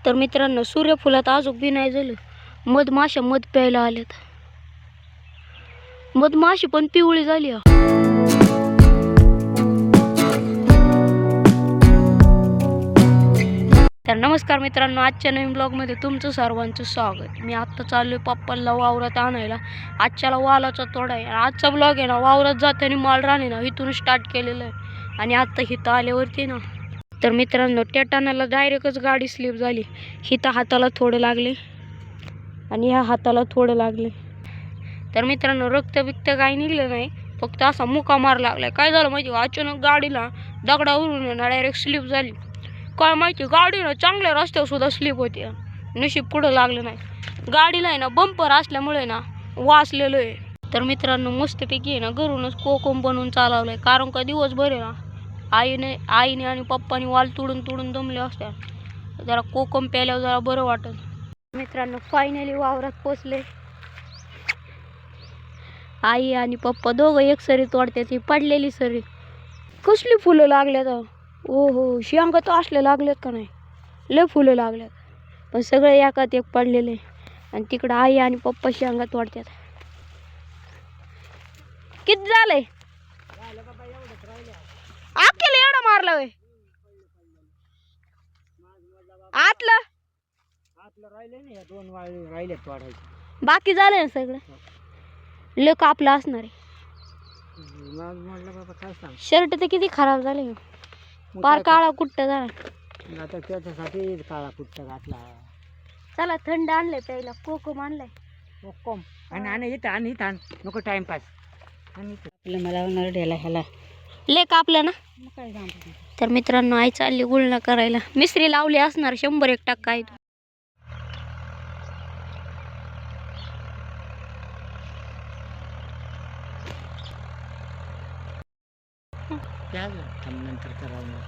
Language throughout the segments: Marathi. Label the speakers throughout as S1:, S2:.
S1: तर मित्रांनो, सूर्यफुलात अजून बी नाही झालं. मधमाशा मध प्यायला आल्यात. मधमाशी पण पिवळी झाली. तर नमस्कार मित्रांनो, आजच्या नवीन ब्लॉगमध्ये तुमचं सर्वांचं स्वागत. मी आत्ता चाललोय पप्पाला वावरात आणायला. आजच्याला वालाचा तोडा आहे. आजचा ब्लॉग आहे ना, वावरात जाताना माल राणे ना इथून स्टार्ट केलेलं आहे. आणि आत्ता हिथं आल्यावरती ना, तर मित्रांनो त्या टाणाला डायरेक्टच गाडी स्लिप झाली. हिथं हाताला थोडं लागले आणि ह्या हाताला थोडं लागले. तर मित्रांनो रक्त बिक्त काही निघलं नाही, फक्त असा मुका मार लागलाय. काय झालं माहिती, अचानक गाडीला दगडावरून डायरेक्ट स्लिप झाली. काय माहिती, गाडीनं चांगल्या रस्त्यावर सुद्धा स्लिप होती. नशीब कुठं लागलं नाही. गाडीला आहे ना बंपर असल्यामुळे ना वाचलेलं आहे. तर मित्रांनो मस्तपैकी आहे ना घरूनच कोकम बनवून चालवलंय. कारण का दिवसभर आहे ना आईने आणि पप्पानी वाल तुडून दमले असत्या. जरा कोकम प्यायल्यावर जरा बरं वाटत. मित्रांनो फायनली वावरात पोचले. आई आणि पप्पा दोघं एक सरी तोडतात. ही पडलेली सरी. कसली फुलं लागल्यात. ओ हो, शेंगा तर असले लागलेत का नाही, लय फुलं लागल्यात. पण सगळे एकात एक पडलेले. आणि तिकडं आई आणि पप्पा शेंगा तोडतात. किती झालंय आकेला एवढा मारला होय. आतलं
S2: राहिले नाही, दोन वाळे राहिले तोडायचे.
S1: बाकी झालंय ना सगळं. लय कापला असणार आहे.
S2: म्हटलं बाबा काय सांग,
S1: शर्ट तर किती खराब झाले, पार काळा कुट्ट झाला.
S2: आता त्याच्यासाठी काळा कुट्टा घातला.
S1: चला थंड आणलंय प्यायला, कोकम आणलाय.
S2: कोकम आणि इथं नको टाइमपास. आणि
S1: मला होणार ढेला ह्याला लय कापलं ना.
S2: मग काय सांगतो.
S1: तर मित्रांनो आई चालली गुळणा करायला. मिस्त्री लावली असणार 100% आहे.
S2: नंतर करावं.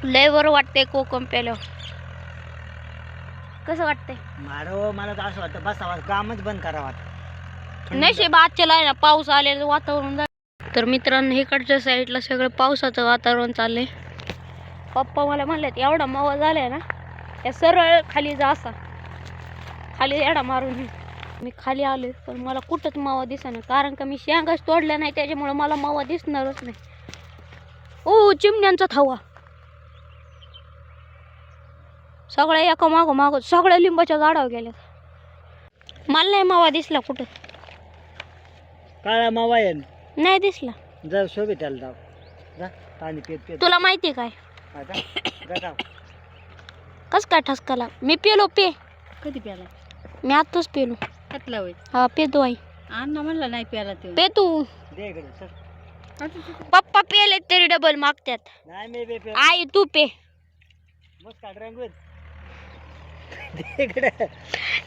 S1: लय बरं वाटतंय कोकम प्यायला. कसं वाटतंय?
S2: मला तर असं वाटतं बसावा, कामच बंद करावा.
S1: नशीब आजच्याला आहे ना पाऊस आलेलं वातावरण झालं. तर मित्रांनो इकडच्या साईडला सगळं पावसाचं वातावरण चाललंय. पप्पा मला म्हणलेत एवढा मावा झालाय ना, त्या सरळ खाली जा, असा खाली एवढा मारून. मी खाली आले पण मला कुठंच मावा दिसेना. कारण का मी शेंगाच तोडल्या नाही, त्याच्यामुळे मला मावा दिसणारच नाही. ओ चिमण्यांचा थवा सगळ्या एका मागं सगळ्या लिंबाच्या झाडावर गेल्या. मला नाही मावा दिसला कुठं.
S2: काळा मावा आहे
S1: नाही दिसला.
S2: जर शोभिताला जाऊ जा, पाणी पेत
S1: तुला माहिती काय
S2: जाऊ.
S1: कस काय ठसकाला. मी पेलो
S2: कधी प्याला?
S1: मी आताच पेलो.
S2: घातला होय.
S1: हा पेतो आई.
S2: अण्णा म्हणला नाही प्याला ते.
S1: पे तू.
S2: दे इकडे सर.
S1: पप्पा पेले तरी डबल मागतात.
S2: नाही मी पे.
S1: आई तू पे.
S2: मग काढ रंगून दे इकडे.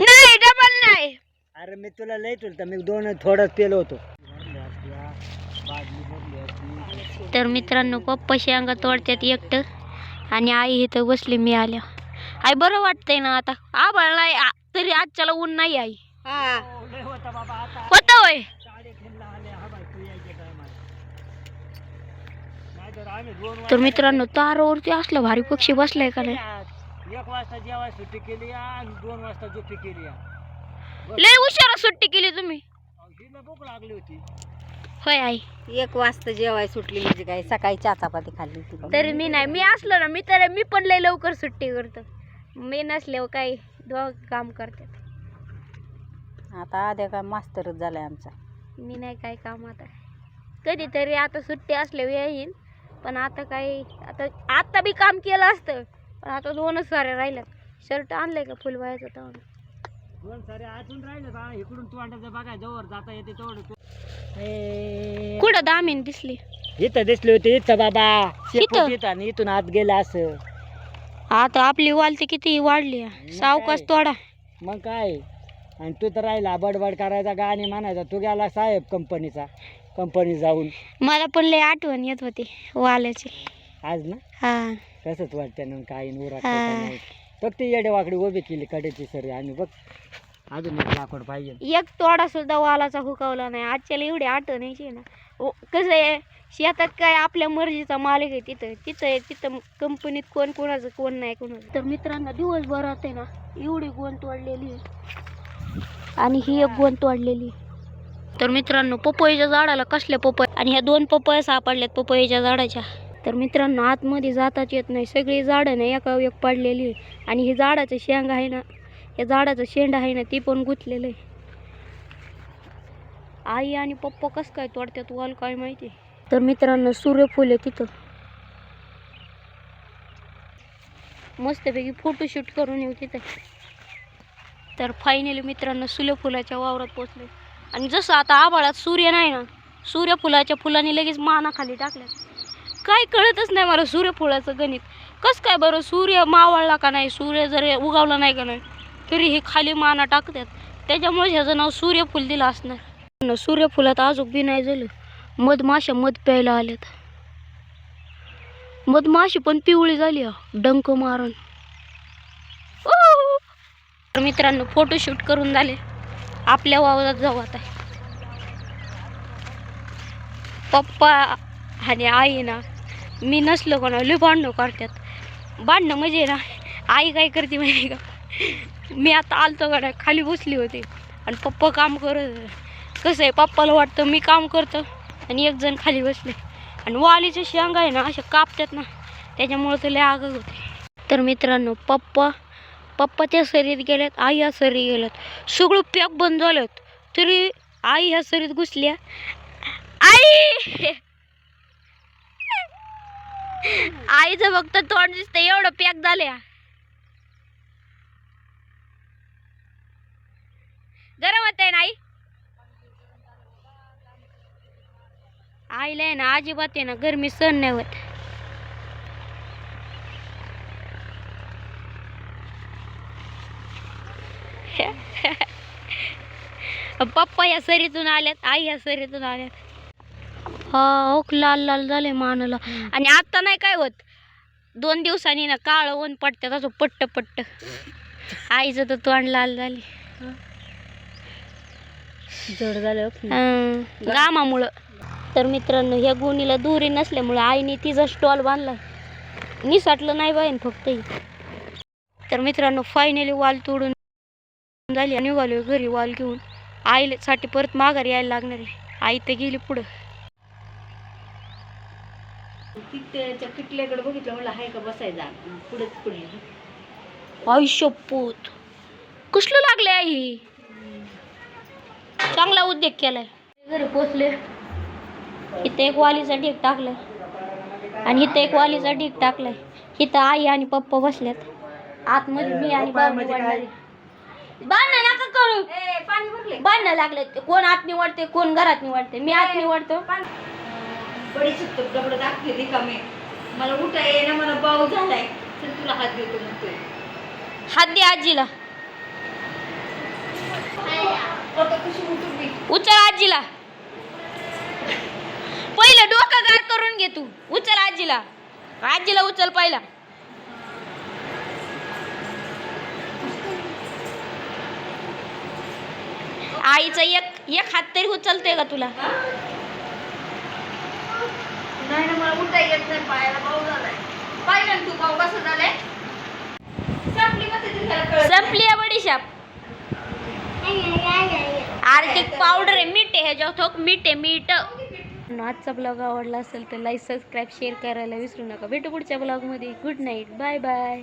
S1: नाही डबल नाही.
S2: अरे मी तुला लय तुलता, मी थोडंच पेलो होतो.
S1: तर मित्रांनो पप्पा शेंगा तोडतात एकटं आणि आई इथं बसली. मी आल्या. आई बरं वाटतंय ना आता. आभाळ नाही तरी आजच्याला ऊन नाही. आई होता होय. तर मित्रांनो तारावरती असलं भारी पक्षी बसलाय का नाही.
S2: 1 वाजता जेवाय सुट्टी केली आणि 2 वाजता झोपी केली.
S1: लय उशिरा सुट्टी केली तुम्ही.
S2: हिला भूक लागली होती.
S1: होय आई.
S3: 1 वाजता जेवाय सुटली म्हणजे काय, सकाळी चहा चपाती खाल्ली होती.
S1: तरी मी नाही, मी असलो ना मी पण लय लवकर सुट्टी करतो. मी नसल्यावर काही दोघं काम करतात.
S3: आता आद्या काय मास्तरच झालाय आमचा.
S1: मी नाही काय काम. आता कधीतरी आता सुट्टी असल्यावर येईन. पण आता काही आता बी काम केलं असतं, पण आता 2च सारे राहिल्यात. शर्ट आणलंय का फुलवायचं तर
S2: 2 सारे आतून राहिले. इकडून तू अंड्याचं बघाय जवळ जाता येते तेवढं.
S1: कुठं दामीन दिसली.
S2: इथं दिसली होती. इथं बाबा
S1: इथं?
S2: इथं आणि इथून आत गेलं असं.
S1: आता आपली वाल ती किती वाढली. सावकाश तोडा.
S2: मग काय. आणि तू तर राहिला बडबड करायचा, गाणी म्हणायचा. तू गेला साहेब कंपनी जाऊन.
S1: मला पण लय आठवण येत होती वाल्याची
S2: आज ना.
S1: हा
S2: तसंच वाटतं ना काही उरा
S1: हा.
S2: फक्त येडे वाकडी उभी केली कडेची सरी. आणि बघ अजून एक लाकूड पाहिजे.
S1: एक तोडा सुद्धा वालाचा हुकवला नाही. आजच्याला एवढी आठवण यायची ना. कसं आहे शेतात काय आपल्या मर्जीचा मालिक आहे. तिथं कंपनीत कोण कोणाचं कोण नाही कोणाचं. तर मित्रांनो दिवसभरात आहे ना एवढी गोण तोडलेली आहे आणि ही एक गोण तोडलेली. तर मित्रांनो पपईच्या झाडाला कसल्या पपई आणि ह्या 2 पपया सापडल्यात पपईच्या झाडाच्या. तर मित्रांनो आतमध्ये जाताच येत नाही. सगळी झाडं ना एका एक पडलेली आहे आणि हे झाडाचं शेंग आहे ना, या झाडाचं शेंड आहे ना ती पण गुंतलेलं आहे. आई आणि पप्पा कसं काय तोडतात वाल काय माहिती. तर मित्रांनो सूर्यफूल आहे तिथं. मस्तपैकी फोटोशूट करून येऊ तिथं. तर फायनली मित्रांनो सूर्यफुलाच्या वावरात पोचले आणि जसं आता आभाळात सूर्य नाही ना, सूर्यफुलाच्या फुलांनी लगेच मानाखाली टाकल्या. काय कळतच नाही मला सूर्यफुलाचं गणित. कसं काय बरं सूर्य मावळला का नाही, सूर्य जर उगवला नाही का नाही तरी हे खाली माना टाकतात. त्याच्यामुळे ह्याचं नाव सूर्यफूल दिलं असणार. सूर्यफुलात अजून बी नाही झालं. मधमाशा मध प्यायला आल्यात. मधमाशी पण पिवळी झाली डंक मारून. तर मित्रांनो फोटोशूट करून झाले. आपल्या वावरात जाऊ आता. पप्पा आणि आई ना मी नसलो कोणा लय भांडणं करतात. भांडणं म्हणजे ना आई काय करते माहिती का, मी आता आलतो का नाही खाली बसली होती आणि पप्पा काम करत. कसं आहे पप्पाला वाटतं मी काम करतो आणि एक जण खाली बसले आणि वालीच्या शेंगा आहे ना अशा कापतात ना त्याच्यामुळे ते लय आगं होते. तर मित्रांनो पप्पा त्या सरीत गेल्यात, आई ह्या सरी गेल्यात. सगळं पॅक बंद झालं तरी आई ह्या सरीत घुसल्या. आई आईचं फक्त तोंड दिसतं एवढं पॅक झाल्या. गरम होत आहे ना आई. आईला आहे ना अजिबात आहे ना गरमी सहन नाही होत. पप्पा या सरीतून आल्यात, आई या सरीतून आल्यात. हा लाल लाल झाले मानाला. आणि आता नाही काय होत, 2 दिवसांनी ना काळ ऊन पडतात असं पट्ट पट्ट. आईचं तर तोंड लाल झाले
S3: जड झालं
S1: घामामुळं. तर मित्रांनो ह्या गुणीला दुरी नसल्यामुळे आईने तिचा स्टॉल बांधला. निसाटलं नाही बाईन फक्त. तर मित्रांनो फायनली वाल तोडून झाली आणि निघालो घरी वाल घेऊन. आईसाठी परत माघारी यायला लागणार आहे. आई तर गेली पुढं.
S3: त्याच्या किटल्याकडे बघितलं मला हाय का बसायचा पुढेच पुढे.
S1: आई शपथ कसलं लागले आई. चांगला उद्योग केलाय. घरी पोचले. इथं एक वालीचा ढीग टाकलाय आणि इथं एक वालीचा ढीग टाकलाय. इथं आई आणि पप्पा बसल्यात. आतमध्ये मी आणि बाबू बांधणं नका करू. बांधणं लागले. कोण आत निवडते कोण घरात निवडते. मी आत निवडतो.
S3: बडी सुट्ट डबड दाखली रिकामे. मला उठा ये ना मला बाऊ झालाय. चल तुला हात देतो म्हणतोय.
S1: हात दे आजीला. उचल आजीला. पहिलं डोकं गार करून घे तू. उचल आजीला. आजीला उचल पहिला. आईचा एक हात तरी उचलते का तुला.
S3: नाही ना मला उठा येत नाही. पायाला बाऊ झालाय. पाहिलं तू बाऊ कसं झालंय.
S1: संपली आहे बडीशाप. आर्थिक पावडर आहे. मीठ आहे ह्याच्यावर. मीठ आहे मीठ. आजचा ब्लॉग आवडला असेल तर लाईक सबस्क्राईब शेअर करायला विसरू नका. भेटू पुढच्या ब्लॉगमध्ये. Good night. Bye bye.